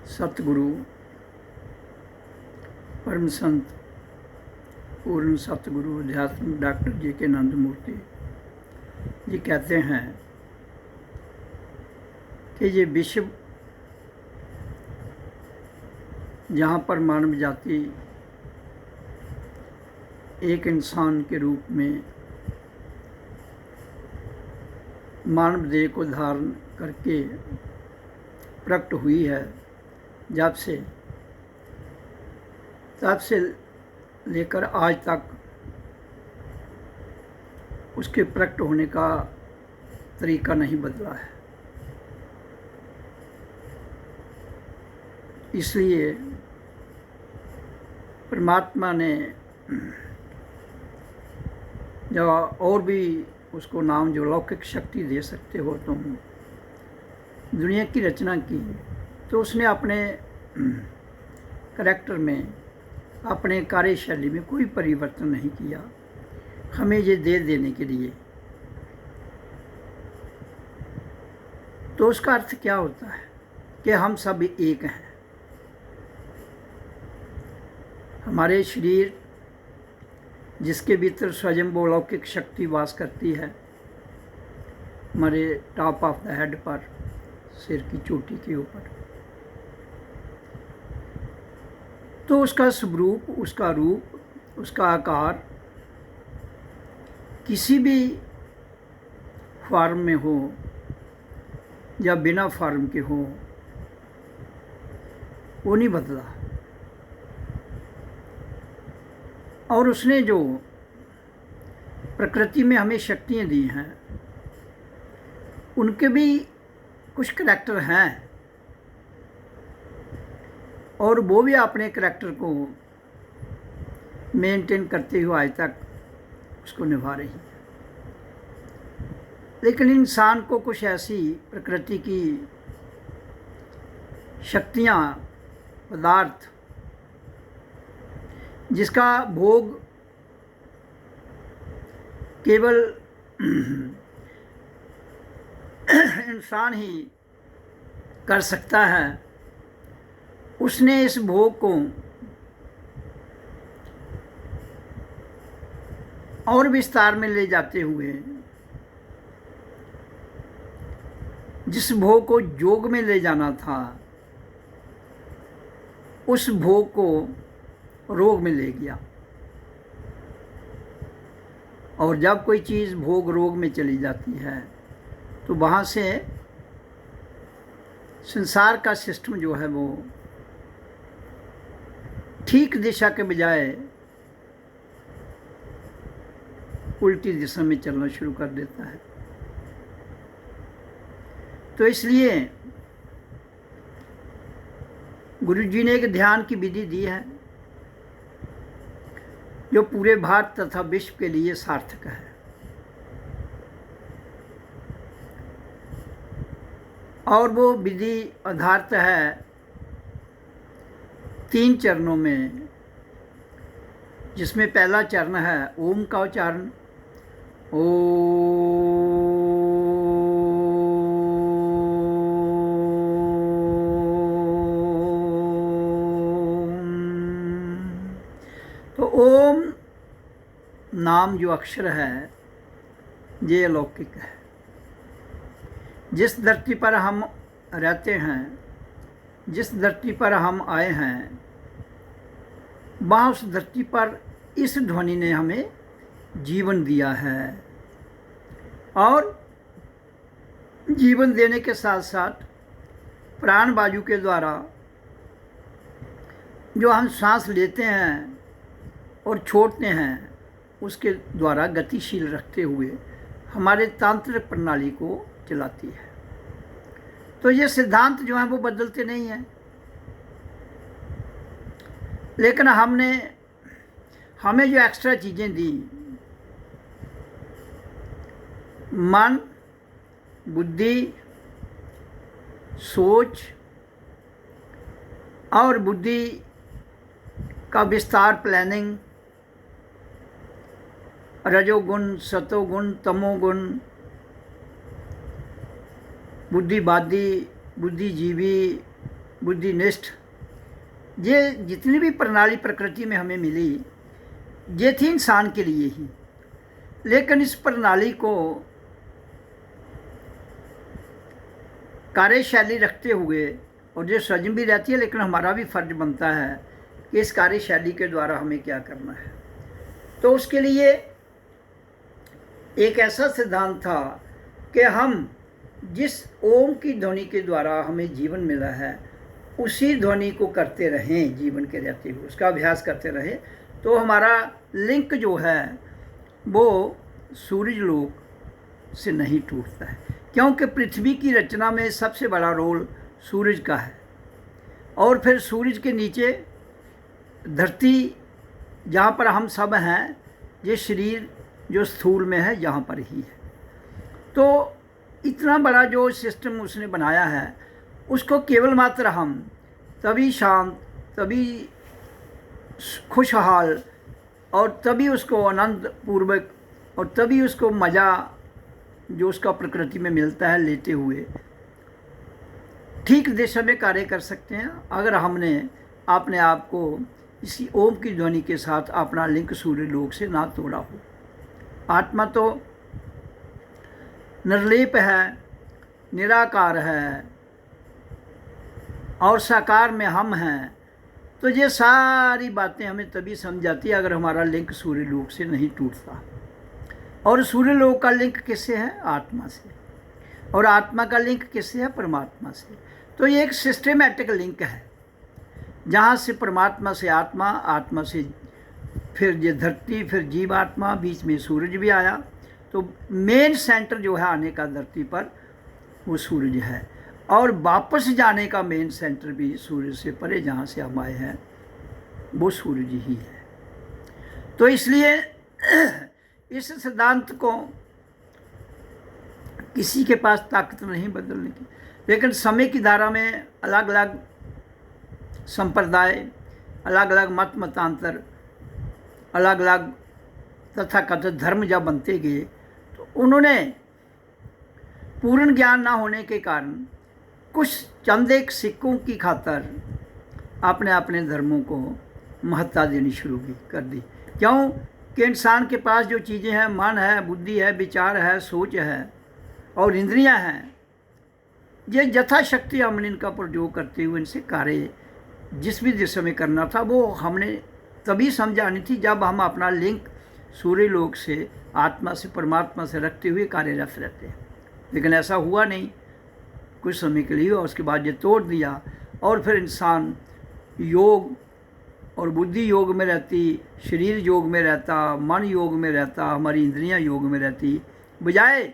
सतगुरु परम संत पूर्ण सतगुरु अध्यात्म डॉक्टर जी.के. नंदमूर्ति जी कहते हैं कि ये विश्व जहाँ पर मानव जाति एक इंसान के रूप में मानव देह को धारण करके प्रकट हुई है, तब से लेकर आज तक उसके प्रकट होने का तरीका नहीं बदला है। इसलिए परमात्मा ने जब और भी उसको नाम जो लौकिक शक्ति दे सकते हो तुम, दुनिया की रचना की, तो उसने अपने करैक्टर में, अपने कार्यशैली में कोई परिवर्तन नहीं किया हमें ये दे देने के लिए। तो उसका अर्थ क्या होता है कि हम सब एक हैं। हमारे शरीर जिसके भीतर स्वयंभू लौकिक शक्ति वास करती है, हमारे टॉप ऑफ द हेड पर, सिर की चोटी के ऊपर, तो उसका स्वरूप, उसका रूप, उसका आकार किसी भी फॉर्म में हो या बिना फॉर्म के हो, वो नहीं बदला। और उसने जो प्रकृति में हमें शक्तियाँ दी हैं, उनके भी कुछ करैक्टर हैं और वो भी अपने करैक्टर को मेंटेन करते हुए आज तक उसको निभा रही है। लेकिन इंसान को कुछ ऐसी प्रकृति की शक्तियाँ, पदार्थ जिसका भोग केवल इंसान ही कर सकता है, उसने इस भोग को और विस्तार में ले जाते हुए, जिस भोग को योग में ले जाना था, उस भोग को रोग में ले गया। और जब कोई चीज़ भोग रोग में चली जाती है तो वहाँ से संसार का सिस्टम जो है वो ठीक दिशा के बजाय उल्टी दिशा में चलना शुरू कर देता है। तो इसलिए गुरु जी ने एक ध्यान की विधि दी है जो पूरे भारत तथा विश्व के लिए सार्थक है। और वो विधि आधारित है 3 चरणों में, जिसमें पहला चरण है ओम का उच्चारण। तो ओम नाम जो अक्षर है ये अलौकिक है। जिस धरती पर हम रहते हैं, जिस धरती पर हम आए हैं, वहाँ उस धरती पर इस ध्वनि ने हमें जीवन दिया है। और जीवन देने के साथ साथ प्राण वायु के द्वारा जो हम सांस लेते हैं और छोड़ते हैं, उसके द्वारा गतिशील रखते हुए हमारे तांत्रिक प्रणाली को चलाती है। तो ये सिद्धांत जो हैं वो बदलते नहीं हैं, लेकिन हमें जो एक्स्ट्रा चीज़ें दी, मन, बुद्धि, सोच और बुद्धि का विस्तार, प्लानिंग, रजोगुण, सतोगुण, तमोगुण, बुद्धिवादी, बुद्धिजीवी, बुद्धिनिष्ठ, ये जितनी भी प्रणाली प्रकृति में हमें मिली ये थी इंसान के लिए ही। लेकिन इस प्रणाली को कार्यशैली रखते हुए, और ये सजम भी रहती है, लेकिन हमारा भी फर्ज बनता है कि इस कार्यशैली के द्वारा हमें क्या करना है। तो उसके लिए एक ऐसा सिद्धांत था कि हम जिस ओम की ध्वनि के द्वारा हमें जीवन मिला है उसी ध्वनि को करते रहें जीवन के रहते हुए, उसका अभ्यास करते रहें, तो हमारा लिंक जो है वो सूरज लोक से नहीं टूटता है। क्योंकि पृथ्वी की रचना में सबसे बड़ा रोल सूरज का है, और फिर सूरज के नीचे धरती जहाँ पर हम सब हैं, ये शरीर जो स्थूल में है यहाँ पर ही है। तो इतना बड़ा जो सिस्टम उसने बनाया है उसको केवल मात्र हम तभी शांत, तभी खुशहाल, और तभी उसको आनंद पूर्वक, और तभी उसको मज़ा जो उसका प्रकृति में मिलता है लेते हुए ठीक दिशा में कार्य कर सकते हैं, अगर हमने अपने आप को इसी ओम की ध्वनि के साथ अपना लिंक सूर्य लोक से ना तोड़ा हो। आत्मा तो निर्लेप है, निराकार है, और साकार में हम हैं। तो ये सारी बातें हमें तभी समझाती है अगर हमारा लिंक सूर्य लोक से नहीं टूटता। और सूर्य लोक का लिंक किससे है? आत्मा से। और आत्मा का लिंक किससे है? परमात्मा से। तो ये एक सिस्टमेटिक लिंक है, जहाँ से परमात्मा से आत्मा, आत्मा से फिर ये धरती, फिर जीवात्मा, बीच में सूरज भी आया। तो मेन सेंटर जो है आने का धरती पर वो सूरज है, और वापस जाने का मेन सेंटर भी सूरज से परे जहाँ से हम आए हैं वो सूरज ही है। तो इसलिए इस सिद्धांत को किसी के पास ताकत नहीं बदलने की, लेकिन समय की धारा में अलग अलग संप्रदाय, अलग अलग मत मतांतर, अलग अलग तथाकथित धर्म जब बनते गए तो उन्होंने पूर्ण ज्ञान ना होने के कारण कुछ चंद एक सिक्कों की खातर अपने अपने धर्मों को महत्ता देनी शुरू कर दी। क्यों कि इंसान के पास जो चीज़ें हैं, मन है, बुद्धि है, विचार है, सोच है और इंद्रियां हैं, ये यथाशक्ति हमने इनका प्रयोग करते हुए इनसे कार्य जिस भी दिशा में करना था वो हमने तभी समझानी थी जब हम अपना लिंक सूर्य लोक से, आत्मा से, परमात्मा से रखते हुए कार्यरत रहते हैं। लेकिन ऐसा हुआ नहीं, कुछ समय के लिए, और उसके बाद ये तोड़ दिया, और फिर इंसान योग और बुद्धि योग में रहती, शरीर योग में रहता, मन योग में रहता, हमारी इंद्रियां योग में रहती, बजाय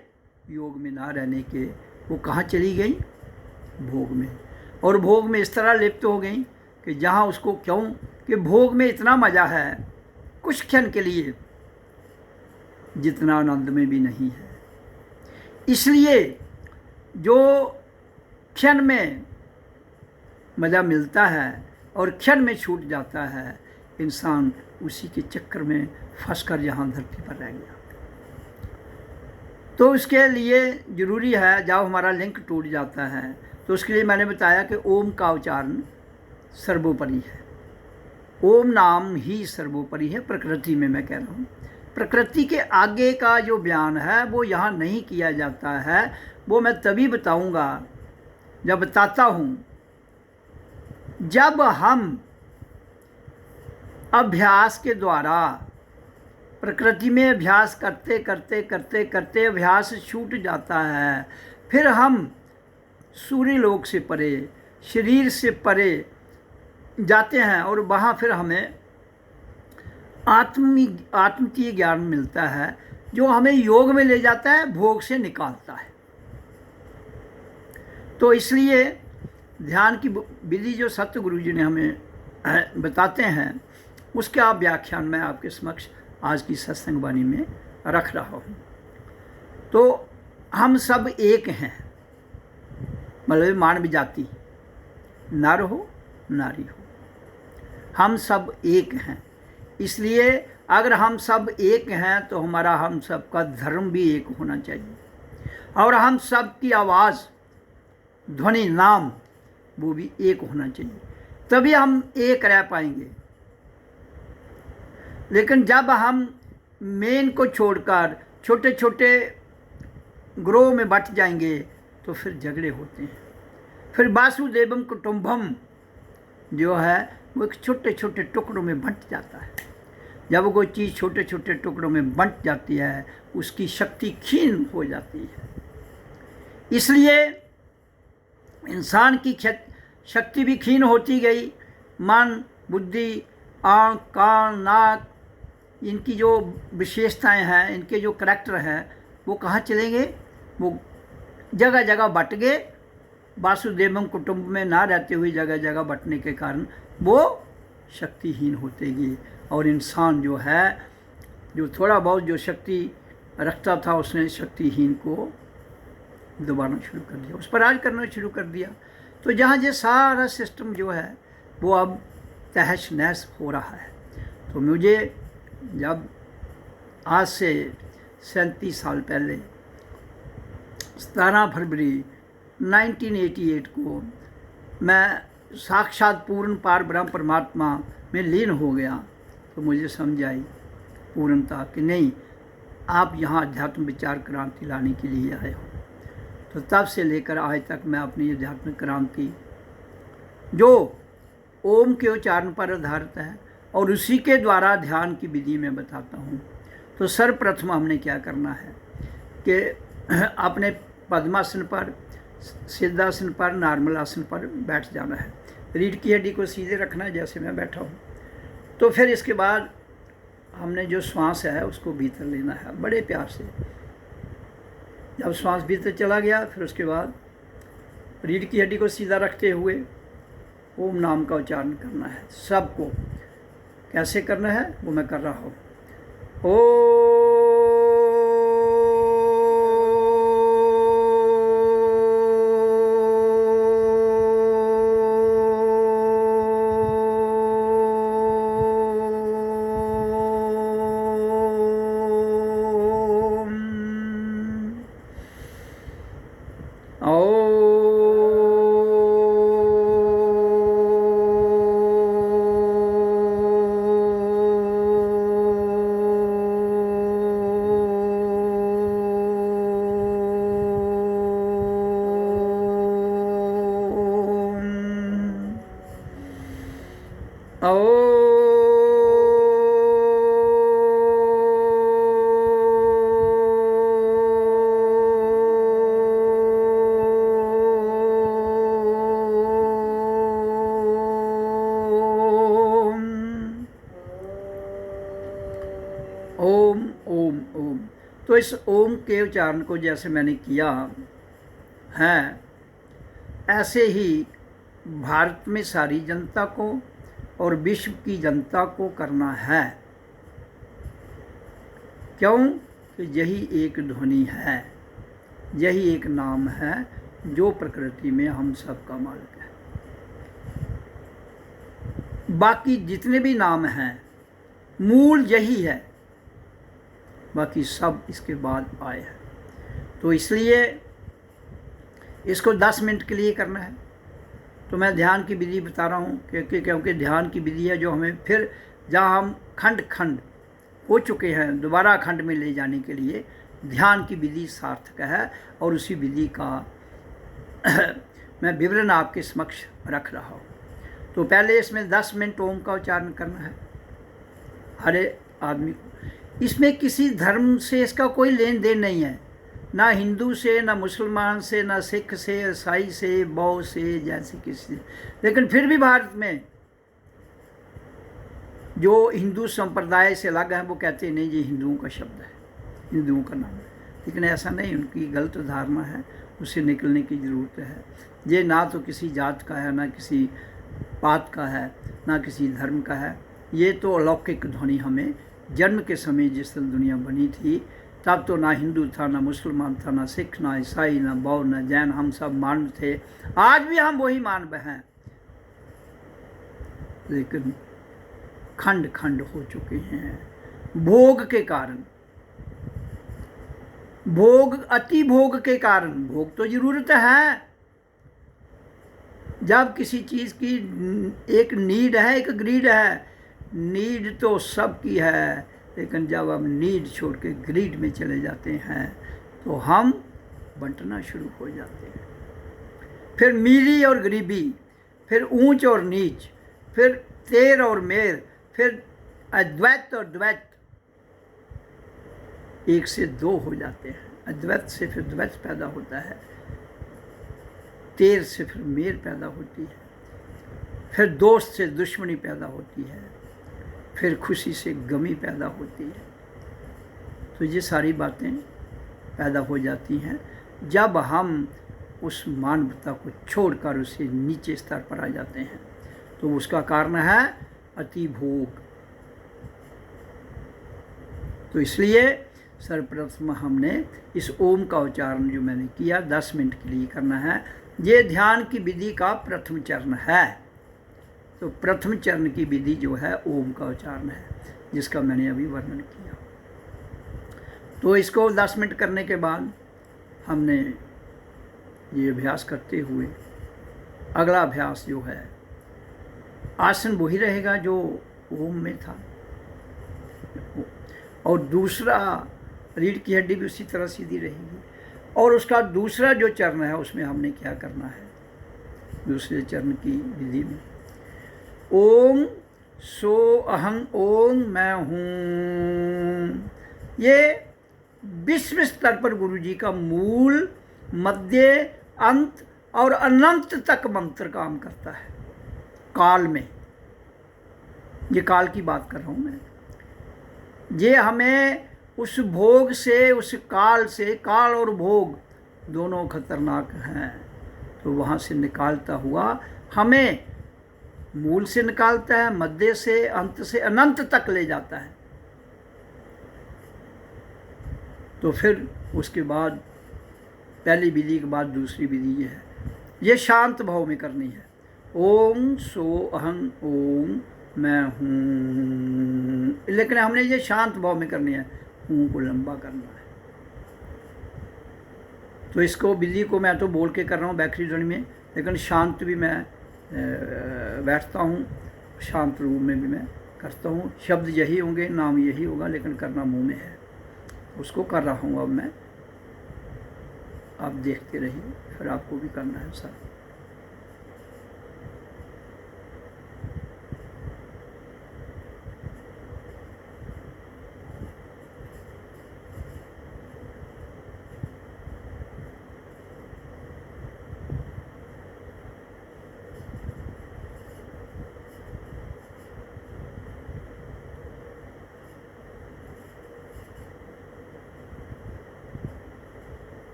योग में ना रहने के वो कहाँ चली गई? भोग में। और भोग में इस तरह लिप्त हो गई कि जहाँ उसको, क्यों कि भोग में इतना मज़ा है कुछ क्षण के लिए जितना आनंद में भी नहीं है। इसलिए जो क्षण में मज़ा मिलता है और क्षण में छूट जाता है, इंसान उसी के चक्कर में फंसकर यहाँ धरती पर रह गया। तो उसके लिए ज़रूरी है जब हमारा लिंक टूट जाता है तो उसके लिए मैंने बताया कि ओम का उच्चारण सर्वोपरि है। ओम नाम ही सर्वोपरि है प्रकृति में, मैं कह रहा हूँ। प्रकृति के आगे का जो बयान है वो यहाँ नहीं किया जाता है, वो मैं तभी बताऊँगा जब बताता हूँ जब हम अभ्यास के द्वारा प्रकृति में अभ्यास करते करते करते करते अभ्यास छूट जाता है, फिर हम सूर्य लोक से परे, शरीर से परे जाते हैं और वहाँ फिर हमें आत्मीय ज्ञान मिलता है जो हमें योग में ले जाता है, भोग से निकालता है। तो इसलिए ध्यान की विधि जो सतगुरु जी ने हमें बताते हैं उसका व्याख्यान मैं आपके समक्ष आज की सत्संग वाणी में रख रहा हूँ। तो हम सब एक हैं, मतलब मानव जाति, नर हो नारी हो, हम सब एक हैं। इसलिए अगर हम सब एक हैं तो हमारा हम सब का धर्म भी एक होना चाहिए, और हम सब की आवाज़ ध्वनि नाम वो भी एक होना चाहिए, तभी हम एक रह पाएंगे। लेकिन जब हम मेन को छोड़कर छोटे छोटे ग्रोह में बट जाएंगे तो फिर झगड़े होते हैं। फिर वासुदेवम कुटुंबम जो है वो एक छोटे छोटे टुकड़ों में बंट जाता है। जब कोई चीज़ छोटे छोटे टुकड़ों में बंट जाती है उसकी शक्ति क्षीण हो जाती है। इसलिए इंसान की शक्ति भी क्षीण होती गई। मन, बुद्धि, आँख, कान, नाक, इनकी जो विशेषताएं हैं, इनके जो करैक्टर हैं, वो कहाँ चलेंगे? वो जगह जगह बट गए। वासुदेवम कुटुंब में ना रहते हुए जगह जगह बटने के कारण वो शक्तिहीन होते गए। और इंसान जो है, जो थोड़ा बहुत जो शक्ति रखता था, उसने शक्तिहीन को दबाना शुरू कर दिया, उस पर राज करना शुरू कर दिया। तो जहाँ ये सारा सिस्टम जो है वो अब तहस नहस हो रहा है। तो मुझे जब आज से 37 साल पहले 17 फरवरी 1988 को मैं साक्षात पूर्ण पार ब्रह्म परमात्मा में लीन हो गया, तो मुझे समझ आई पूर्णता कि नहीं, आप यहाँ अध्यात्म विचार क्रांति लाने के लिए आए हो। तो तब से लेकर आज तक मैं अपनी आध्यात्मिक क्रांति जो ओम के उच्चारण पर आधारित है और उसी के द्वारा ध्यान की विधि में बताता हूँ। तो सर्वप्रथम हमने क्या करना है कि अपने पद्मासन पर, सिद्धासन पर, नॉर्मल आसन पर बैठ जाना है। रीढ़ की हड्डी को सीधे रखना है जैसे मैं बैठा हूँ। तो फिर इसके बाद हमने जो श्वास है उसको भीतर लेना है बड़े प्यार से। जब श्वास भीतर चला गया फिर उसके बाद रीढ़ की हड्डी को सीधा रखते हुए ओम नाम का उच्चारण करना है। सबको कैसे करना है वो मैं कर रहा हूँ। ओम ओम ओम। तो इस ओम के उच्चारण को जैसे मैंने किया है, ऐसे ही भारत में सारी जनता को और विश्व की जनता को करना है। क्यों? कि यही एक ध्वनि है, यही एक नाम है जो प्रकृति में हम सब का मालिक है। बाकी जितने भी नाम हैं मूल यही है, बाकी सब इसके बाद आए हैं। तो इसलिए इसको 10 मिनट के लिए करना है। तो मैं ध्यान की विधि बता रहा हूँ क्योंकि ध्यान की विधि है जो हमें फिर जहाँ हम खंड खंड हो चुके हैं दोबारा खंड में ले जाने के लिए ध्यान की विधि सार्थक है। और उसी विधि का मैं विवरण आपके समक्ष रख रहा हूँ। तो पहले इसमें 10 मिनट ओम का उच्चारण करना है हर आदमी को। इसमें किसी धर्म से इसका कोई लेन देन नहीं है, ना हिंदू से, ना मुसलमान से, ना सिख से, ईसाई से, बौद्ध से, जैसे किसी से। लेकिन फिर भी भारत में जो हिंदू संप्रदाय से अलग है वो कहते हैं नहीं ये हिंदुओं का शब्द है, हिंदुओं का नाम है। लेकिन ऐसा नहीं, उनकी गलत धारणा है, उससे निकलने की ज़रूरत है। ये ना तो किसी जात का है, ना किसी पात का है, ना किसी धर्म का है। ये तो अलौकिक ध्वनि हमें जन्म के समय जिस तरह दुनिया बनी थी तब तो ना हिंदू था, ना मुसलमान था, ना सिख, ना ईसाई, ना बौद्ध, ना जैन, हम सब मानव थे। आज भी हम वही मानव हैं, लेकिन खंड खंड हो चुके हैं भोग के कारण, भोग, अति भोग के कारण। भोग तो जरूरत है, जब किसी चीज़ की एक नीड है, एक ग्रीड है। नीड तो सबकी है, लेकिन जब हम नीड छोड़ के ग्रीड में चले जाते हैं तो हम बंटना शुरू हो जाते हैं। फिर मीरी और गरीबी, फिर ऊंच और नीच, फिर तेर और मेर, फिर अद्वैत और द्वैत, एक से दो हो जाते हैं। अद्वैत से फिर द्वैत पैदा होता है, तेर से फिर मेर पैदा होती है, फिर दोस्त से दुश्मनी पैदा होती है, फिर खुशी से गमी पैदा होती है। तो ये सारी बातें पैदा हो जाती हैं जब हम उस मानवता को छोड़कर उसे नीचे स्तर पर आ जाते हैं। तो उसका कारण है अति भोग। तो इसलिए सर्वप्रथम हमने इस ओम का उच्चारण जो मैंने किया 10 मिनट के लिए करना है। ये ध्यान की विधि का प्रथम चरण है। तो प्रथम चरण की विधि जो है ओम का उच्चारण है, जिसका मैंने अभी वर्णन किया। तो इसको 10 मिनट करने के बाद हमने ये अभ्यास करते हुए अगला अभ्यास जो है आसन वही रहेगा जो ओम में था, और दूसरा रीढ़ की हड्डी भी उसी तरह सीधी रहेगी। और उसका दूसरा जो चरण है उसमें हमने क्या करना है, दूसरे चरण की विधि में ओम सो अहं ओम मैं हूँ, ये विश्व स्तर पर गुरु जी का मूल, मध्य, अंत और अनंत तक मंत्र काम करता है। काल में, ये काल की बात कर रहा हूँ मैं, ये हमें उस भोग से, उस काल से, काल और भोग दोनों खतरनाक हैं, तो वहाँ से निकालता हुआ हमें मूल से निकालता है, मध्य से, अंत से अनंत तक ले जाता है। तो फिर उसके बाद पहली विधि के बाद दूसरी विधि ये है, ये शांत भाव में करनी है। ओम सो अहं ओम मैं हूँ, लेकिन हमने ये शांत भाव में करनी है, हूँ को लंबा करना है। तो इसको विधि को मैं तो बोल के कर रहा हूँ बैखरी ध्वनि में, लेकिन शांत भी मैं बैठता हूँ, शांत रूप में भी मैं करता हूँ। शब्द यही होंगे, नाम यही होगा, लेकिन करना मुँह में है। उसको कर रहा हूँ अब मैं, आप देखते रहिए, फिर आपको भी करना है सर।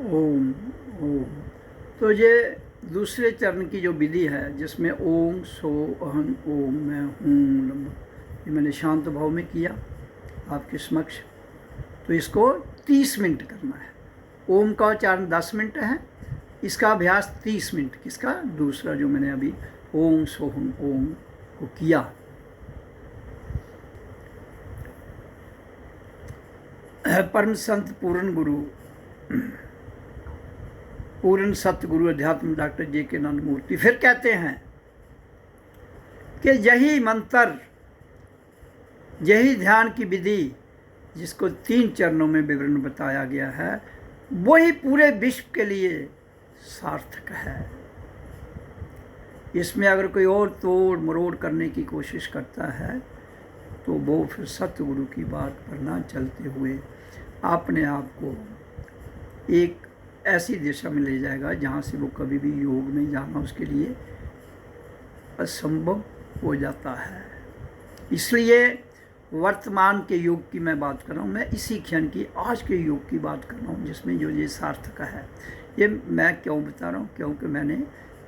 ओम ओम। तो ये दूसरे चरण की जो विधि है, जिसमें ओम सो अहं ओम मैं हूँ लंबा, ये मैंने शांत भाव में किया आपके समक्ष। तो इसको 30 मिनट करना है। ओम का उच्चारण 10 मिनट है, इसका अभ्यास 30 मिनट। किसका? दूसरा जो मैंने अभी ओम सोहम ओम को किया। परम संत पूर्ण सतगुरु अध्यात्म डॉक्टर J.K. आनंद मूर्ति फिर कहते हैं कि यही मंत्र, यही ध्यान की विधि जिसको 3 चरणों में विवरण बताया गया है, वही पूरे विश्व के लिए सार्थक है। इसमें अगर कोई और तोड़ मरोड़ करने की कोशिश करता है तो वो फिर सतगुरु की बात पर ना चलते हुए अपने आप को एक ऐसी दिशा में ले जाएगा जहाँ से वो कभी भी योग में जाना उसके लिए असंभव हो जाता है। इसलिए वर्तमान के युग की मैं बात कर रहा हूँ, मैं इसी क्षण की आज के युग की बात कर रहा हूँ जिसमें जो ये सार्थक है। ये मैं क्यों बता रहा हूँ? क्योंकि मैंने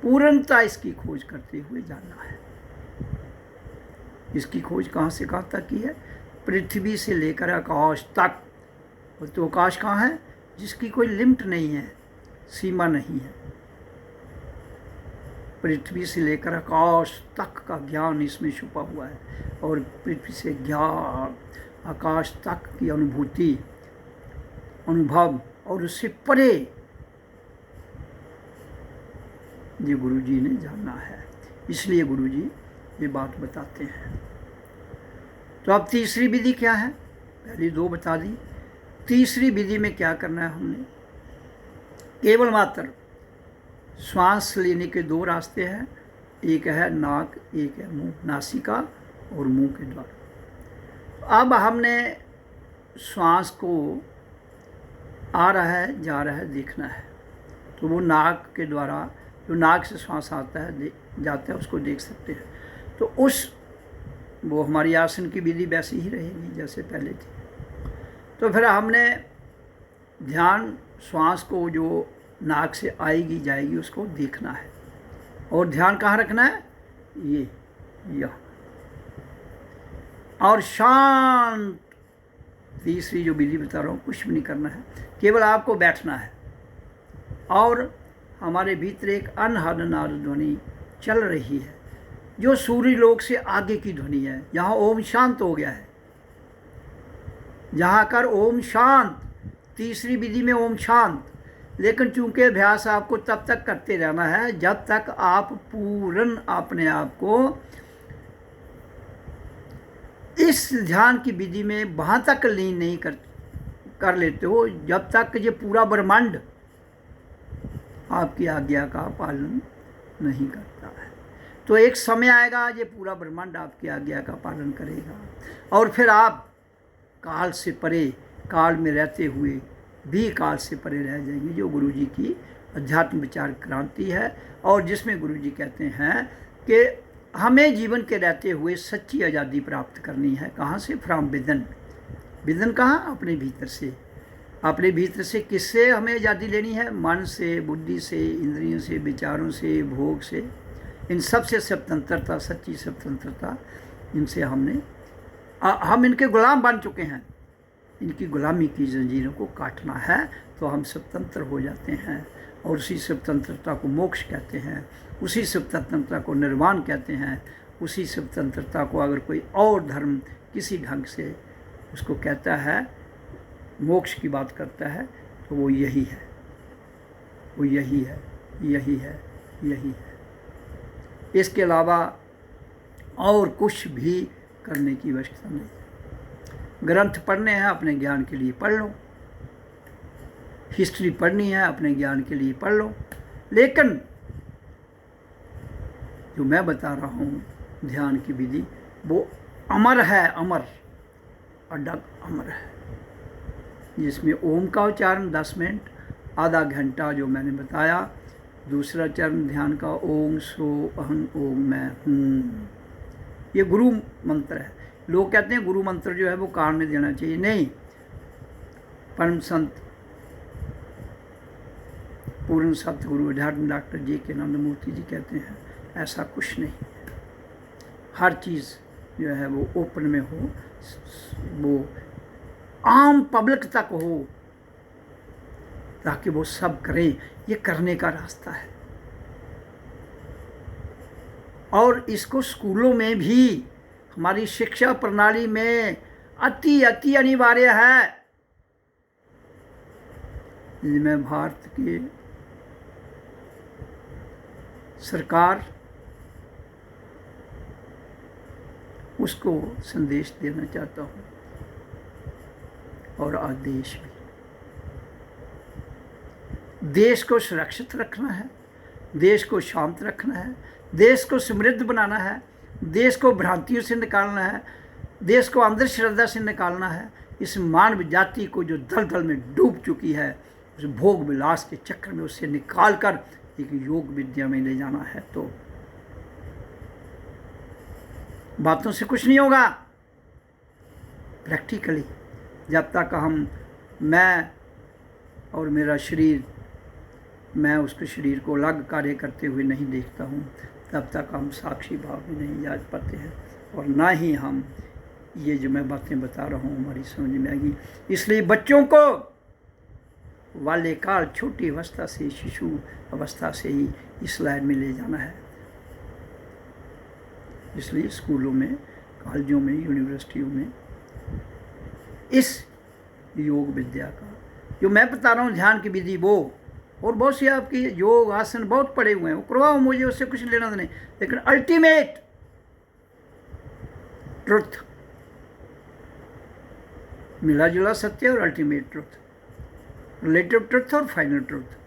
पूर्णता इसकी खोज करते हुए जाना है। इसकी खोज कहाँ से कहाँ तक की है? पृथ्वी से लेकर आकाश तक। और तो आकाश कहाँ है? जिसकी कोई लिमिट नहीं है, सीमा नहीं है। पृथ्वी से लेकर आकाश तक का ज्ञान इसमें छुपा हुआ है। और पृथ्वी से ज्ञान, आकाश तक की अनुभूति, अनुभव और उससे परे ये गुरु जी ने जानना है। इसलिए गुरु जी ये बात बताते हैं। तो अब तीसरी विधि क्या है? पहली 2 बता दी। तीसरी विधि में क्या करना है? हमने केवल मात्र श्वास लेने के 2 रास्ते हैं। एक है नाक, एक है मुंह, नासिका और मुंह के द्वारा। अब हमने श्वास को आ रहा है जा रहा है देखना है। तो वो नाक के द्वारा, जो नाक से श्वास आता है जाता है, उसको देख सकते हैं। तो वो हमारी आसन की विधि वैसी ही रहेगी जैसे पहले थी। तो फिर हमने ध्यान श्वास को जो नाक से आएगी जाएगी उसको देखना है। और ध्यान कहाँ रखना है? यह और शांत। तीसरी जो विधि बता रहा हूँ, कुछ भी नहीं करना है, केवल आपको बैठना है। और हमारे भीतर एक अनहद ध्वनि चल रही है जो सूर्य लोक से आगे की ध्वनि है। यहाँ ओम शांत हो गया है, जहाँ कर ओम शांत। तीसरी विधि में ओम शांत। लेकिन चूंकि अभ्यास आपको तब तक करते रहना है जब तक आप पूर्ण अपने आप को इस ध्यान की विधि में वहाँ तक लीन नहीं कर लेते हो जब तक ये पूरा ब्रह्मांड आपकी आज्ञा का पालन नहीं करता है। तो एक समय आएगा ये पूरा ब्रह्मांड आपकी आज्ञा का पालन करेगा। और फिर आप काल से परे, काल में रहते हुए भी काल से परे रह जाएंगे, जो गुरु जी की अध्यात्म विचार क्रांति है। और जिसमें गुरु जी कहते हैं कि हमें जीवन के रहते हुए सच्ची आज़ादी प्राप्त करनी है। कहाँ से? From within. विदन कहाँ? अपने भीतर से। अपने भीतर से किससे हमें आज़ादी लेनी है? मन से, बुद्धि से, इंद्रियों से, विचारों से, भोग से, इन सब से स्वतंत्रता, सच्ची स्वतंत्रता, इनसे हम इनके गुलाम बन चुके हैं। इनकी गुलामी की जंजीरों को काटना है तो हम स्वतंत्र हो जाते हैं। और उसी स्वतंत्रता को मोक्ष कहते हैं, उसी स्वतंत्रता को निर्वाण कहते हैं। उसी स्वतंत्रता को अगर कोई और धर्म किसी ढंग से उसको कहता है, मोक्ष की बात करता है, तो वो यही है, वो यही है, यही है, यही है। इसके अलावा और कुछ भी करने की आवश्यकता नहीं। ग्रंथ पढ़ने हैं अपने ज्ञान के लिए पढ़ लो, हिस्ट्री पढ़नी है अपने ज्ञान के लिए पढ़ लो। लेकिन जो मैं बता रहा हूँ ध्यान की विधि, वो अमर है, अमर, अडग अमर है, जिसमें ओम का उच्चारण 10 मिनट, आधा घंटा जो मैंने बताया। दूसरा चरण ध्यान का ओम सो अहम ओम मैं हूँ, ये गुरु मंत्र है। लोग कहते हैं गुरु मंत्र जो है वो कान में देना चाहिए। नहीं, परम संत पूर्ण सतगुरु अध्यात्म डॉक्टर J.K. आनंद मूर्ति जी कहते हैं ऐसा कुछ नहीं है। हर चीज़ जो है वो ओपन में हो, वो आम पब्लिक तक हो, ताकि वो सब करें। ये करने का रास्ता है। और इसको स्कूलों में भी, हमारी शिक्षा प्रणाली में अति अति अनिवार्य है। मैं भारत की सरकार उसको संदेश देना चाहता हूँ, और आदेश भी। देश को सुरक्षित रखना है, देश को शांत रखना है, देश को समृद्ध बनाना है, देश को भ्रांतियों से निकालना है, देश को अंधश्रद्धा से निकालना है। इस मानव जाति को जो दलदल में डूब चुकी है, उस भोग विलास के चक्र में उससे निकाल कर एक योग विद्या में ले जाना है। तो बातों से कुछ नहीं होगा, प्रैक्टिकली जब तक मैं और मेरा शरीर, मैं उसके शरीर को अलग कार्य करते हुए नहीं देखता हूँ, तब तक हम साक्षी भाव में नहीं जा पाते हैं, और ना ही हम ये जो मैं बातें बता रहा हूँ हमारी समझ में आएगी। इसलिए बच्चों को बाल्यकाल, छोटी अवस्था से, शिशु अवस्था से ही इस लाइन में ले जाना है। इसलिए स्कूलों में, कॉलेजों में, यूनिवर्सिटियों में इस योग विद्या का जो मैं बता रहा हूँ, ध्यान की विधि, वो और बहुत सी आपकी योग आसन बहुत पड़े हुए हैं, वो करवाओ, मुझे उससे कुछ लेना नहीं। लेकिन अल्टीमेट ट्रुथ, मिला जुला सत्य और अल्टीमेट ट्रुथ, रिलेटिव ट्रुथ और फाइनल ट्रुथ,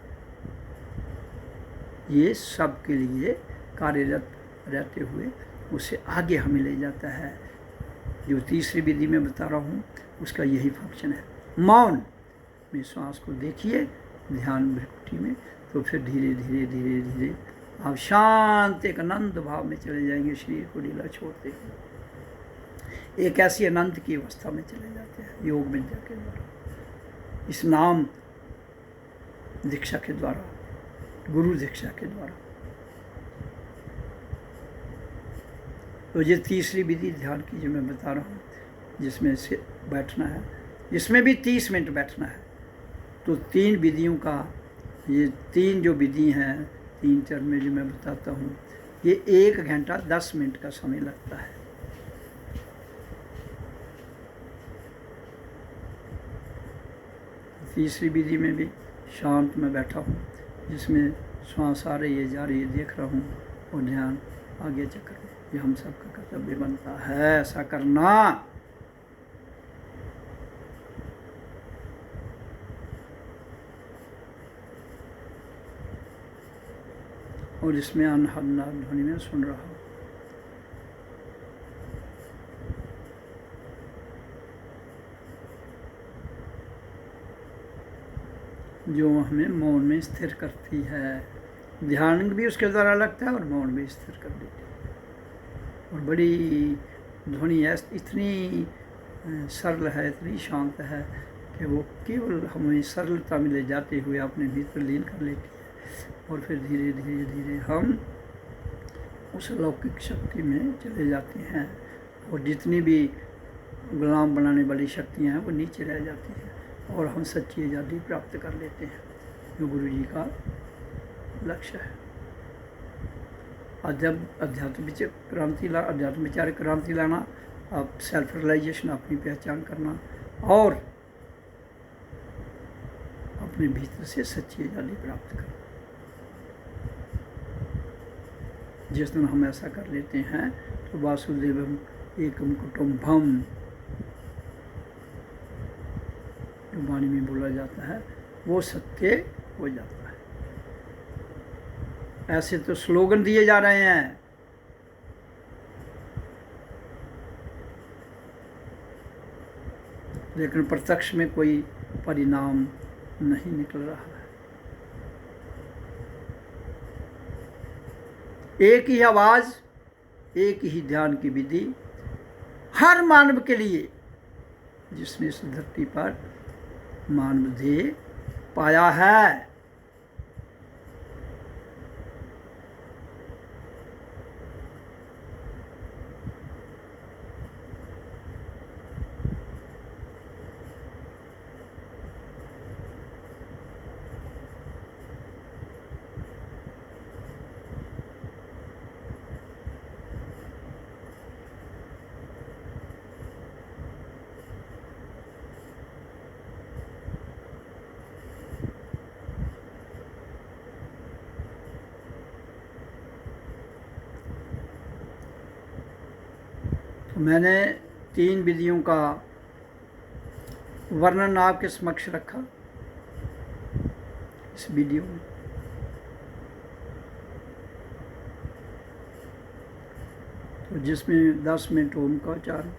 ये सब के लिए कार्यरत रहते हुए उससे आगे हमें ले जाता है। जो तीसरी विधि में बता रहा हूँ उसका यही फंक्शन है। मौन में श्वास को देखिए, ध्यान भ्रिकुटी में, तो फिर धीरे धीरे धीरे धीरे आप शांत एक आनंद भाव में चले जाएंगे। शरीर को ढीला छोड़ते हुए एक ऐसी आनंद की अवस्था में चले जाते हैं योग विद्या के द्वारा, इस नाम दीक्षा के द्वारा, गुरु दीक्षा के द्वारा। तो ये तीसरी विधि ध्यान की जो मैं बता रहा हूँ, जिसमें से बैठना है, जिसमें भी 30 मिनट बैठना है। तो 3 विधियों का, ये 3 जो विधि हैं, 3 चरण में जो मैं बताता हूँ, ये 1 घंटा 10 मिनट का समय लगता है। तीसरी विधि में भी शांत में बैठा हूँ, जिसमें श्वास आ रही है, जा रही है, देख रहा हूँ, और ध्यान आगे चक्कर में। ये हम सबका कर्तव्य बनता है ऐसा करना। और इसमें अनहद ध्वनि में सुन रहा हूँ। जो हमें मौन में स्थिर करती है। ध्यान भी उसके द्वारा लगता है और मौन भी स्थिर कर देती है। और बड़ी ध्वनि है, इतनी सरल है, इतनी शांत है कि वो केवल हमें सरलता में ले जाते हुए अपने भीतर लीन कर लेती है। और फिर धीरे धीरे धीरे हम उस लौकिक शक्ति में चले जाते हैं, और जितनी भी गुलाम बनाने वाली शक्तियाँ हैं वो नीचे रह जाती हैं, और हम सच्ची आज़ादी प्राप्त कर लेते हैं, जो गुरु जी का लक्ष्य है। अध्यात्म विचार क्रांति लाना, अब सेल्फ रियलाइजेशन, अपनी पहचान करना, और अपने भीतर से सच्ची आज़ादी प्राप्त करना। जिस दिन हम ऐसा कर लेते हैं तो वासुदेवम एकम कुटुंबम जो वाणी में बोला जाता है वो सत्य हो जाता है। ऐसे तो स्लोगन दिए जा रहे हैं, लेकिन प्रत्यक्ष में कोई परिणाम नहीं निकल रहा है। एक ही आवाज़, एक ही ध्यान की विधि हर मानव के लिए, जिसने इस धरती पर मानव देह पाया है। मैंने 3 विधियों का वर्णन आपके समक्ष रखा इस वीडियो में। तो जिसमें 10 मिनट ओम का उच्चारण,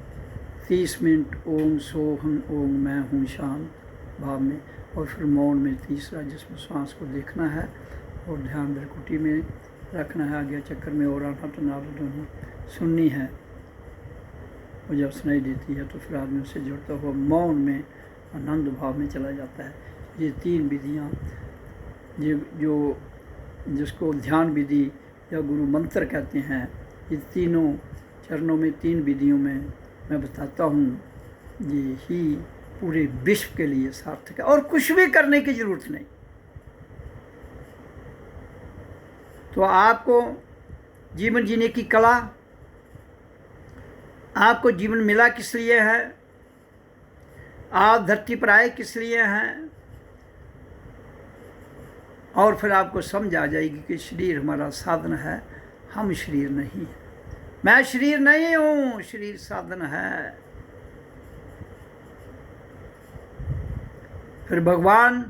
30 मिनट ओम सोहम ओम मैं हूँ शांत भाव में, और फिर मौन में तीसरा जिसमें सांस को देखना है और ध्यान भ्रकुटी में रखना है, आगे चक्कर में और अनहट नाद दोनों सुननी है। और जब सुनाई देती है तो फिर आदमी उससे जुड़ता हुआ मौन में आनंद भाव में चला जाता है। ये 3 विधियाँ जो जिसको ध्यान विधि या गुरु मंत्र कहते हैं, ये तीनों चरणों में 3 विधियों में मैं बताता हूँ, ये ही पूरे विश्व के लिए सार्थक है और कुछ भी करने की ज़रूरत नहीं। तो आपको जीवन जीने की कला, आपको जीवन मिला किस लिए है, आप धरती पर आए किस लिए हैं, और फिर आपको समझ आ जाएगी कि शरीर हमारा साधन है, हम शरीर नहीं हैं। मैं शरीर नहीं हूँ, शरीर साधन है। फिर भगवान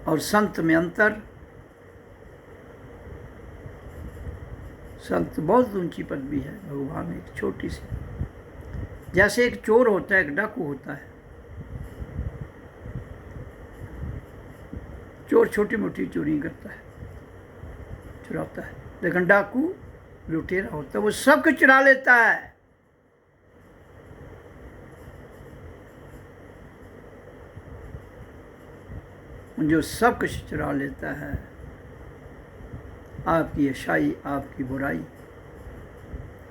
और संत में अंतर। संत बहुत ऊंची पदवी है, भगवान एक छोटी सी। जैसे एक चोर होता है, एक डाकू होता है। चोर छोटी मोटी चोरी करता है, चुराता है, लेकिन डाकू लुटेरा होता है, वो सब कुछ चुरा लेता है। जो सब कुछ चुरा लेता है, आपकी अच्छाई, आपकी बुराई,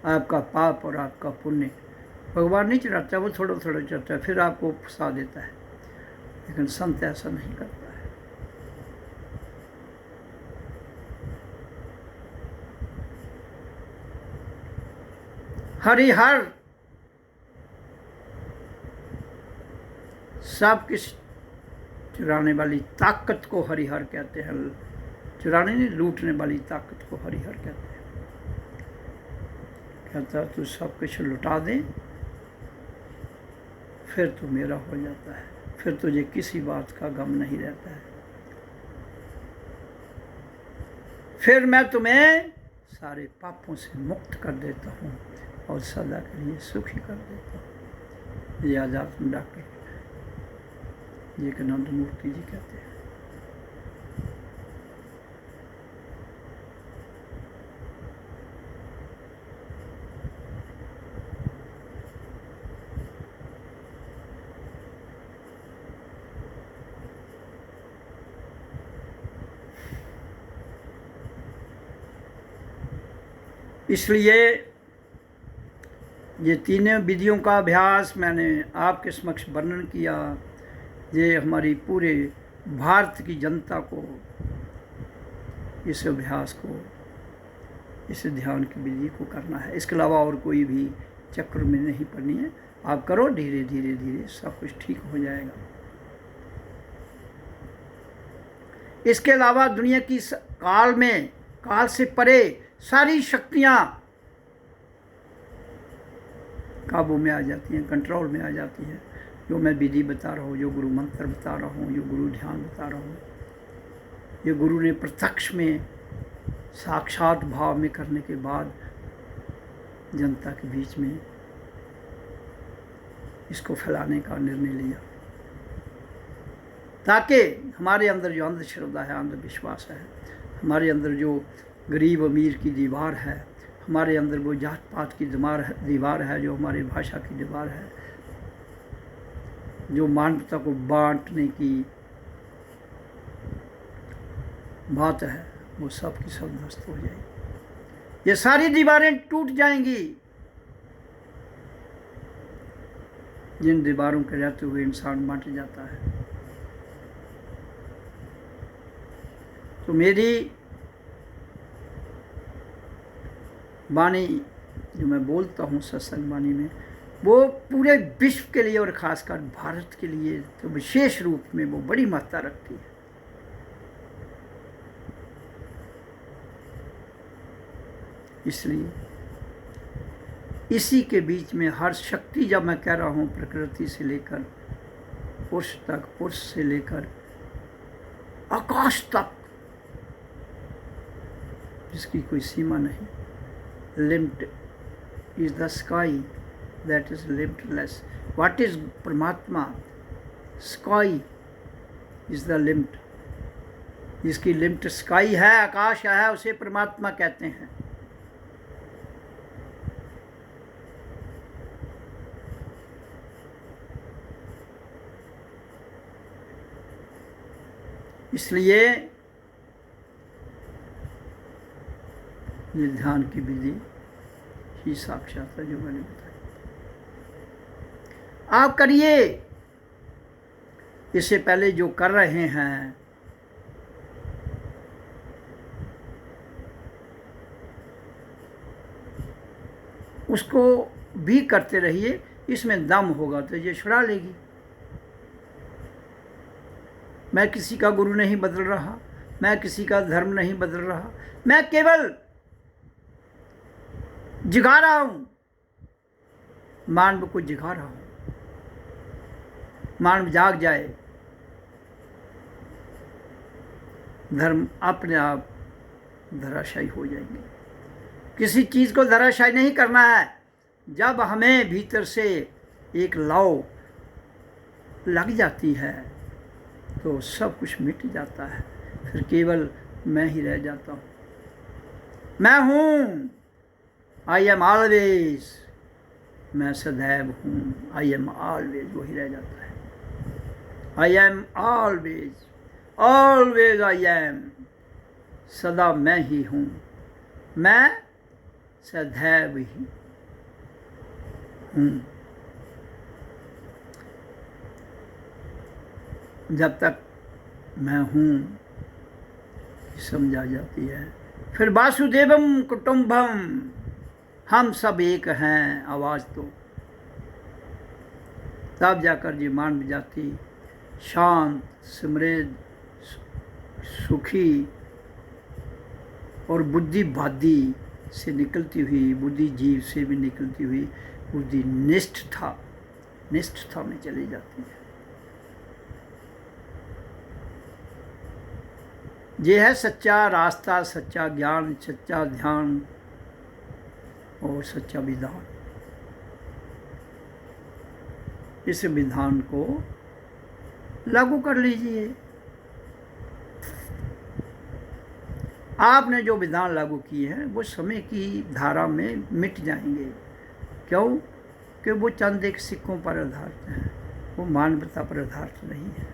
आपका पाप और आपका पुण्य, भगवान नहीं चुराता, वो थोड़ा थोड़ा चुराता है, फिर आपको फंसा देता है। लेकिन संत ऐसा नहीं करता है। हरिहर सब कुछ चुराने वाली ताकत को हरिहर कहते हैं। चुराने नहीं, लूटने वाली ताकत को हरिहर कहते हैं। कहता तू सब कुछ लुटा दे, फिर तू मेरा हो जाता है, फिर तुझे किसी बात का गम नहीं रहता है। फिर मैं तुम्हें सारे पापों से मुक्त कर देता हूँ और सदा के लिए सुखी कर देता हूँ। ये आध्यात्म डॉक्टर विवेकानंद मूर्ति जी कहते हैं। इसलिए ये तीनों विधियों का अभ्यास मैंने आपके समक्ष वर्णन किया। ये हमारी पूरे भारत की जनता को इस अभ्यास को, इस ध्यान की विधि को करना है। इसके अलावा और कोई भी चक्र में नहीं पड़नी है। आप करो, धीरे धीरे धीरे सब कुछ ठीक हो जाएगा। इसके अलावा दुनिया की काल में, काल से परे सारी शक्तियाँ काबू में आ जाती हैं, कंट्रोल में आ जाती हैं। जो मैं विधि बता रहा हूँ, जो गुरु मंत्र बता रहा हूँ, जो गुरु ध्यान बता रहा हूँ, ये गुरु ने प्रत्यक्ष में साक्षात भाव में करने के बाद जनता के बीच में इसको फैलाने का निर्णय लिया, ताकि हमारे अंदर जो अंधश्रद्धा है, अंधविश्वास है, हमारे अंदर जो गरीब अमीर की दीवार है, हमारे अंदर वो जात पात की दीवार है, जो हमारी भाषा की दीवार है, जो मानवता को बांटने की बात है, वो सब की सब ध्वस्त हो जाएगी। ये सारी दीवारें टूट जाएंगी। जिन दीवारों के रहते हुए इंसान बांट जाता है। तो मेरी वाणी जो मैं बोलता हूँ सत्संग वाणी में, वो पूरे विश्व के लिए और ख़ासकर भारत के लिए तो विशेष रूप में वो बड़ी महत्ता रखती है। इसलिए इसी के बीच में हर शक्ति, जब मैं कह रहा हूँ प्रकृति से लेकर पुरुष तक, पुरुष से लेकर आकाश तक, जिसकी कोई सीमा नहीं। Limit is the sky that is limitless. What is परमात्मा? Sky is the limit. जिसकी लिमिट स्काई है, आकाश है, उसे परमात्मा कहते हैं। इसलिए ये ध्यान की विधि ही साक्षात है जो मैंने बताई। आप करिए। इससे पहले जो कर रहे हैं उसको भी करते रहिए। इसमें दम होगा तो ये छुड़ा लेगी। मैं किसी का गुरु नहीं बदल रहा, मैं किसी का धर्म नहीं बदल रहा, मैं केवल जगा रहा हूं, मानव को जगा रहा हूं। मानव जाग जाए, धर्म अपने आप धराशायी हो जाएंगे। किसी चीज़ को धराशायी नहीं करना है। जब हमें भीतर से एक लौ लग जाती है तो सब कुछ मिट जाता है। फिर केवल मैं ही रह जाता हूँ। मैं हूँ, आई एम ऑलवेज, मैं सदैव हूँ, आई एम ऑलवेज, वही रह जाता है। I am always, always I am, सदा मैं ही हूँ, मैं सदैव ही हूँ। जब तक मैं हूँ समझा जाती है। फिर वासुदेवम कुटुंबम, हम सब एक हैं, आवाज़ तो तब जाकर ये मानव जाति शांत, समृद्ध, सुखी और बुद्धिवादी से निकलती हुई, बुद्धिजीव से भी निकलती हुई बुद्धि निष्ठता में चली जाती है। ये है सच्चा रास्ता, सच्चा ज्ञान, सच्चा ध्यान और सच्चा विधान। इस विधान को लागू कर लीजिए। आपने जो विधान लागू किए हैं वो समय की धारा में मिट जाएंगे। क्यों? कि वो चंद एक सिक्कों पर आधारित हैं, वो मानवता पर आधारित नहीं है।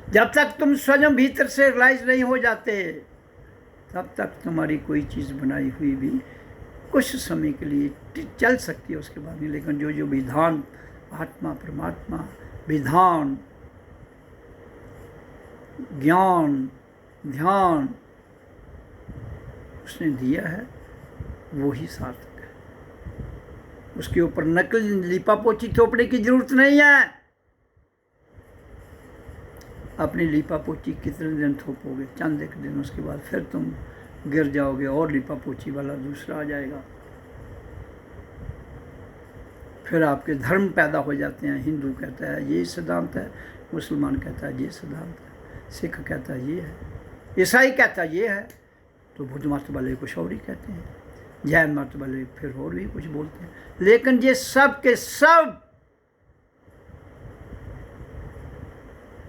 जब तक तुम स्वयं भीतर से रियलाइज नहीं हो जाते तब तक तुम्हारी कोई चीज़ बनाई हुई भी कुछ समय के लिए चल सकती है, उसके बाद नहीं। लेकिन जो विधान आत्मा परमात्मा विधान, ज्ञान, ध्यान उसने दिया है वो ही सार्थक है। उसके ऊपर नकल लिपापोची थोपने की जरूरत नहीं है। अपनी लिपापोची कितने दिन थोपोगे? चंद एक दिन, उसके बाद फिर तुम गिर जाओगे और लिपापोची वाला दूसरा आ जाएगा। फिर आपके धर्म पैदा हो जाते हैं। हिंदू कहता है ये सिद्धांत है, मुसलमान कहता है ये सिद्धांत है, सिख कहता है ये है, ईसाई कहता है ये है, तो बुद्ध मत वाले कुछ और ही कहते हैं, जैन मत वाले फिर और भी कुछ बोलते हैं। लेकिन ये सब के सब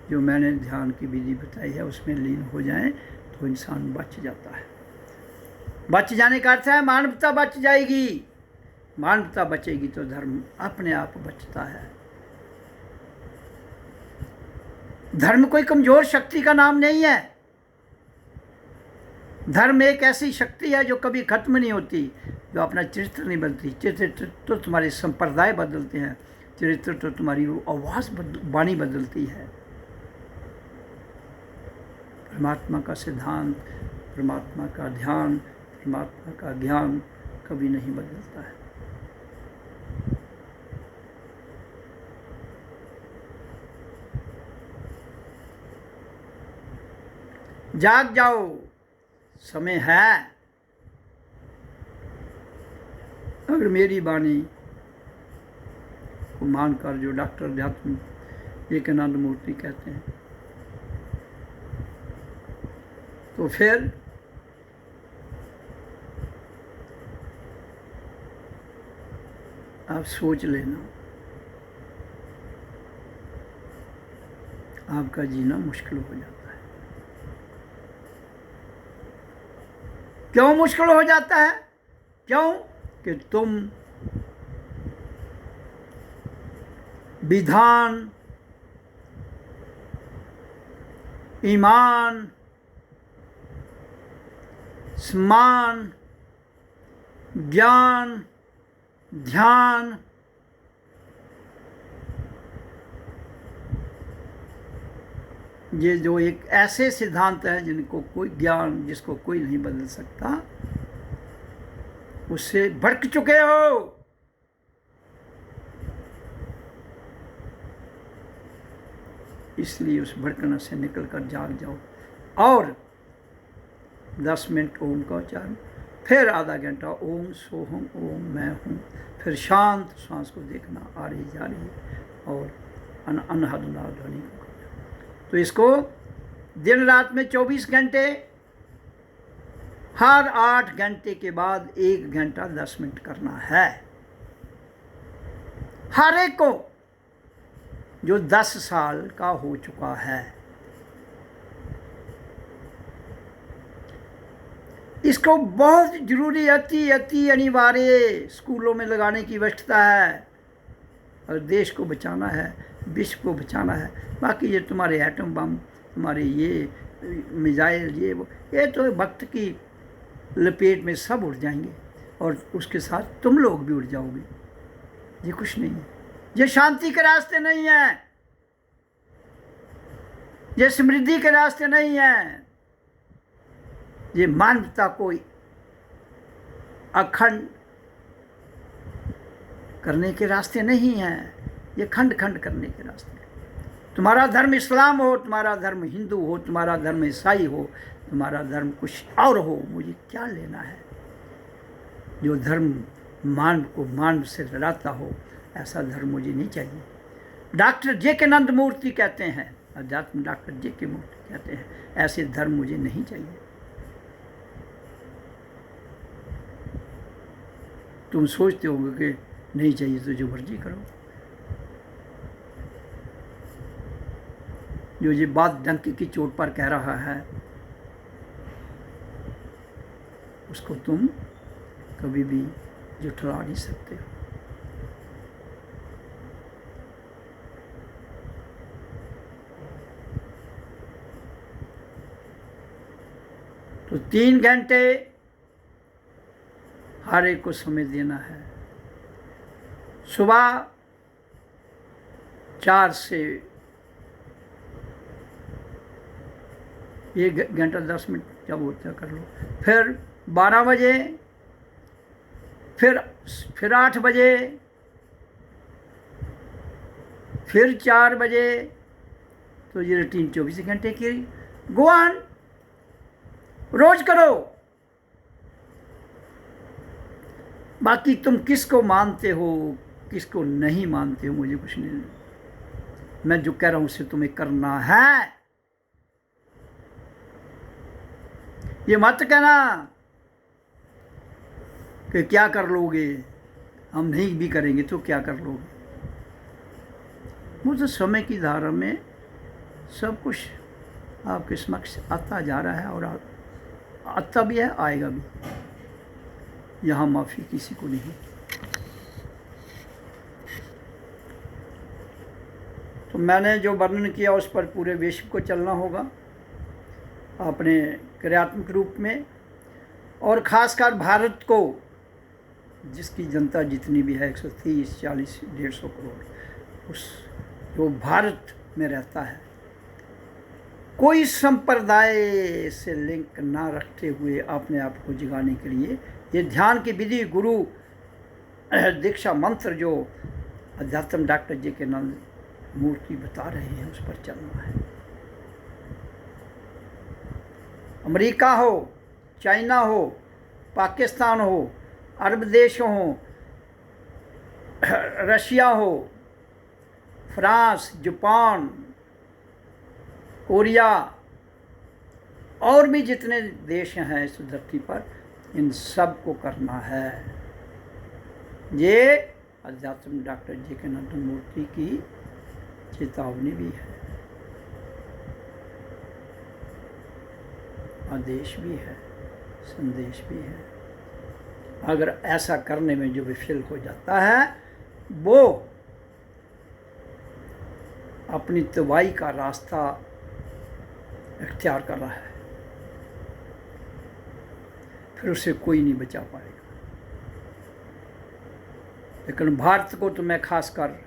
जो मैंने ध्यान की विधि बताई है उसमें लीन हो जाएं तो इंसान बच जाता है। बच जाने का अर्थ है मानवता बच जाएगी। मानवता बचेगी तो धर्म अपने आप बचता है। धर्म कोई कमजोर शक्ति का नाम नहीं है। धर्म एक ऐसी शक्ति है जो कभी खत्म नहीं होती, जो अपना चरित्र नहीं बदलती। चरित्र तो तुम्हारे संप्रदाय बदलते हैं, चरित्र तो तुम्हारी आवाज़ वाणी बदलती है। परमात्मा का सिद्धांत, परमात्मा का ध्यान, परमात्मा का ज्ञान कभी नहीं बदलता है। जाग जाओ, समय है। फिर मेरी वाणी को मानकर, जो डॉक्टर अध्यात्म विवेकानंद मूर्ति कहते हैं, तो फिर आप सोच लेना, आपका जीना मुश्किल हो जाता है। क्यों मुश्किल हो जाता है? क्यों? कि तुम विधान, ईमान, सम्मान, ज्ञान, ध्यान, ये जो एक ऐसे सिद्धांत हैं जिनको कोई ज्ञान, जिसको कोई नहीं बदल सकता, उससे भटक चुके हो। इसलिए उस भटकना से निकलकर जाग जाओ और 10 मिनट ओम का उच्चारण, फिर आधा घंटा ओम सोहम ओम मैं हूँ, फिर शांत सांस को देखना आ रही जा रही है और अनहद नाद ध्वनि को। तो इसको दिन रात में 24 घंटे, हर 8 घंटे के बाद 1 घंटा 10 मिनट करना है। हर एक को जो 10 साल का हो चुका है। इसको बहुत जरूरी, अति अति अनिवार्य स्कूलों में लगाने की आवश्यकता है और देश को बचाना है, विश्व को बचाना है। बाकी ये तुम्हारे एटम बम, तुम्हारे ये मिसाइल, ये तो वक्त की लपेट में सब उड़ जाएंगे और उसके साथ तुम लोग भी उड़ जाओगे। ये कुछ नहीं है, ये शांति के रास्ते नहीं है, ये समृद्धि के रास्ते नहीं है, ये मानवता को अखंड करने के रास्ते नहीं हैं, ये खंड खंड करने के रास्ते। तुम्हारा धर्म इस्लाम हो, तुम्हारा धर्म हिंदू हो, तुम्हारा धर्म ईसाई हो, तुम्हारा धर्म कुछ और हो, मुझे क्या लेना है। जो धर्म मानव को मानव से लड़ाता हो, ऐसा धर्म मुझे नहीं चाहिए। Doctor JK. मूर्ति कहते हैं, अध्यात्म डॉक्टर जे.के. मूर्ति कहते हैं, ऐसे धर्म मुझे नहीं चाहिए। तुम सोचते होगे कि नहीं चाहिए तो जो मर्जी करो। जो ये बात डंके की चोट पर कह रहा है, उसको तुम कभी भी झुठला नहीं सकते हो। तो 3 घंटे हर एक को समय देना है। सुबह 4 से 1 घंटा 10 मिनट जब होता कर लो, फिर 12 बजे, फिर 8 बजे, फिर 4 बजे। तो ये रूटीन 24 घंटे की गो ऑन, रोज करो। बाकी तुम किसको मानते हो, किसको नहीं मानते हो, मुझे कुछ नहीं। मैं जो कह रहा हूं उसे तुम्हें करना है। ये मत कहना कि क्या कर लोगे, हम नहीं भी करेंगे तो क्या कर लोगे। मुझे समय की धारा में सब कुछ आपके समक्ष आता जा रहा है और आता भी है, आएगा भी। यहाँ माफ़ी किसी को नहीं। तो मैंने जो वर्णन किया उस पर पूरे विश्व को चलना होगा अपने क्रियात्मक रूप में, और ख़ासकर भारत को, जिसकी जनता जितनी भी है 130, 40, 150 करोड़, उस जो भारत में रहता है, कोई संप्रदाय से लिंक ना रखते हुए अपने आप को जगाने के लिए ये ध्यान की विधि, गुरु दीक्षा मंत्र जो अध्यात्म डॉक्टर जे.के. मूर्ति बता रहे हैं, उस पर चलना है। अमेरिका हो, चाइना हो, पाकिस्तान हो, अरब देश हो, रशिया हो, फ्रांस, जापान, कोरिया और भी जितने देश हैं इस धरती पर, इन सब को करना है। ये अध्यात्म डॉक्टर जी.के. नंदन मूर्ति की चेतावनी भी है, आदेश भी है, संदेश भी है। अगर ऐसा करने में जो विफल हो जाता है वो अपनी तबाही का रास्ता इख्तियार कर रहा है, फिर उसे कोई नहीं बचा पाएगा। लेकिन भारत को तो मैं खासकर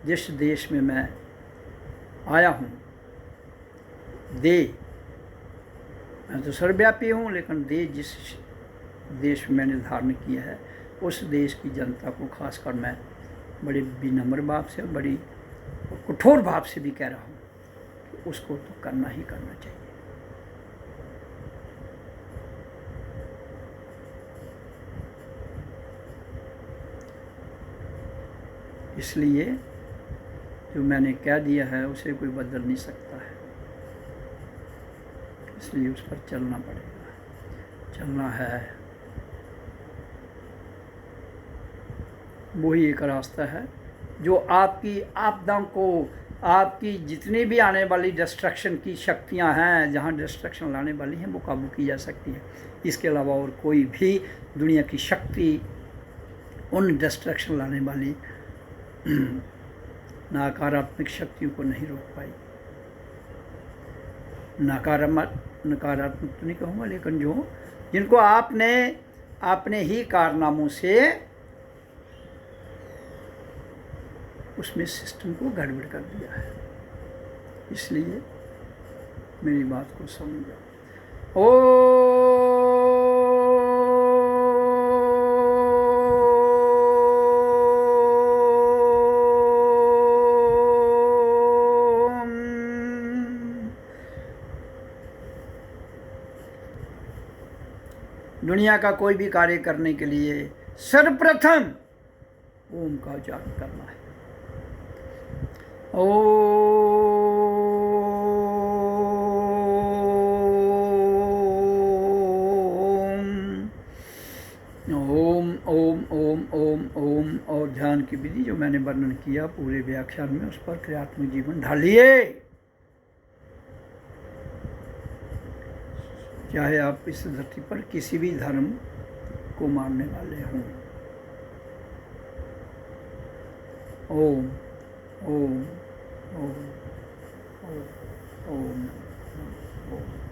जिस देश में मैं आया हूँ, मैं तो सर्वव्यापी हूँ, लेकिन जिस देश में मैंने धारण किया है उस देश की जनता को खासकर मैं बड़े विनम्र भाव से, बड़ी कठोर भाव से भी कह रहा हूँ कि उसको तो करना ही करना चाहिए। इसलिए जो मैंने कह दिया है उसे कोई बदल नहीं सकता है, इसलिए उस पर चलना पड़ेगा, चलना है। वही एक रास्ता है जो आपकी आपदाओं को, आपकी जितनी भी आने वाली डिस्ट्रक्शन की शक्तियां हैं, जहां डिस्ट्रक्शन लाने वाली हैं, वो काबू की जा सकती है। इसके अलावा और कोई भी दुनिया की शक्ति उन डिस्ट्रक्शन लाने वाली नकारात्मक शक्तियों को नहीं रोक पाई। नकारात्मक तो नहीं कहूँगा, लेकिन जिनको आपने अपने ही कारनामों से उसमें सिस्टम को गड़बड़ कर दिया है। इसलिए मेरी बात को समझो। दुनिया का कोई भी कार्य करने के लिए सर्वप्रथम ओम का उच्चारण करना है। ओम ओम ओम ओम ओम ओम और ध्यान की विधि जो मैंने वर्णन किया पूरे व्याख्यान में, उस पर क्रियात्मक जीवन ढालिए। चाहे आप इस धरती पर किसी भी धर्म को मानने वाले हों। ओम ओम ओम ओम ओम ओम।